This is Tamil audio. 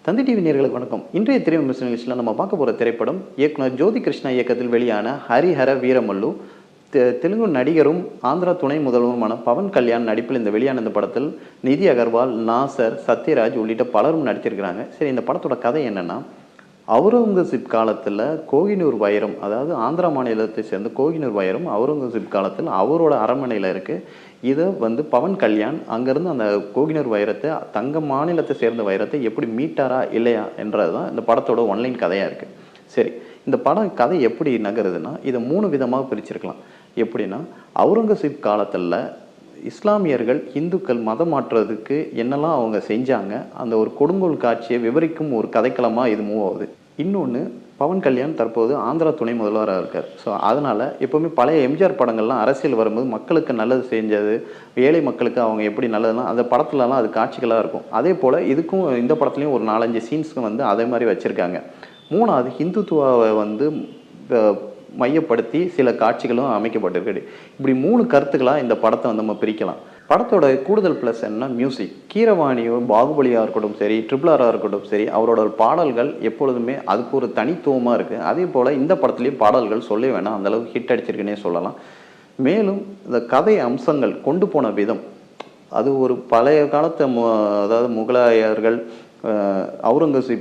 தந்தி டிவி நேயர்களுக்கு வணக்கம். இன்றைய திரை விமர்சன நிகழ்ச்சியில் நம்ம பார்க்க போகிற திரைப்படம் இயக்குனர் ஜோதி கிருஷ்ணா இயக்கத்தில் வெளியான ஹரிஹர வீரமல்லு. தெலுங்கு நடிகரும் ஆந்திரா துணை முதல்வருமான பவன் கல்யாண் நடிப்பில் வெளியான இந்த படத்தில் நிதி அகர்வால், நாசர், சத்யராஜ் உள்ளிட்ட பலரும் நடித்திருக்கிறாங்க. சரி, இந்த படத்தோட கதை என்னன்னா, அவுரங்கசீப் காலத்தில் கோகினூர் வைரம், அதாவது ஆந்திரா மாநிலத்தை சேர்ந்த கோகினூர் வைரம் அவுரங்கசீப் காலத்தில் அவரோட அரண்மனையில் இருக்குது. இதை பவன் கல்யாண் அங்கேருந்து அந்த கோகினூர் வைரத்தை, தங்க மாநிலத்தை சேர்ந்த வைரத்தை எப்படி மீட்டாரா இல்லையா என்றது தான் இந்த படத்தோட ஒன்லைன் கதையாக இருக்குது. சரி, இந்த படம் கதை எப்படி நகருதுன்னா, இதை 3 விதமாக பிரிச்சிருக்கலாம். எப்படின்னா, அவுரங்கசீப் காலத்தில் இஸ்லாமியர்கள் இந்துக்கள் மதம் மாற்றுறதுக்கு என்னெல்லாம் அவங்க செஞ்சாங்க, அந்த ஒரு கொடுங்கோல் காட்சியை விவரிக்கும் ஒரு கதைக்களமாக இது மூவ் ஆகுது. இன்னொன்று, பவன் கல்யாண் தற்போது ஆந்திரா துணை முதல்வராக இருக்கார். ஸோ அதனால் எப்போவுமே பழைய எம்ஜிஆர் படங்கள்லாம் அரசியல் வரும்போது மக்களுக்கு நல்லது செஞ்சது, ஏழை மக்களுக்கு அவங்க எப்படி நல்லதுலாம் அந்த படத்துலலாம் அது காட்சிகளாக இருக்கும். அதே போல் இதுக்கும் இந்த படத்துலையும் ஒரு 4-5 சீன்ஸ்க்கு அதே மாதிரி வச்சுருக்காங்க. 3வது, ஹிந்துத்துவாவை மையப்படுத்தி சில காட்சிகளும் அமைக்கப்பட்டிருக்கு. இப்படி 3 கருத்துக்களாக இந்த படத்தை நம்ம பிரிக்கலாம். படத்தோட கூடுதல் ப்ளஸ் என்ன, மியூசிக். கீரவாணியோ பாகுபலியாக இருக்கட்டும் சரி, RRR இருக்கட்டும் சரி, அவரோட பாடல்கள் எப்பொழுதுமே அதுக்கு ஒரு தனித்துவமாக இருக்குது. அதே போல் இந்த படத்துலேயும் பாடல்கள் சொல்ல வேணாம், அந்தளவுக்கு ஹிட் அடிச்சிருக்குன்னே சொல்லலாம். மேலும் இந்த கதை அம்சங்கள் கொண்டு போன விதம், அது ஒரு பழைய காலத்தை அதாவது முகலாயர்கள், அவுரங்கசீப்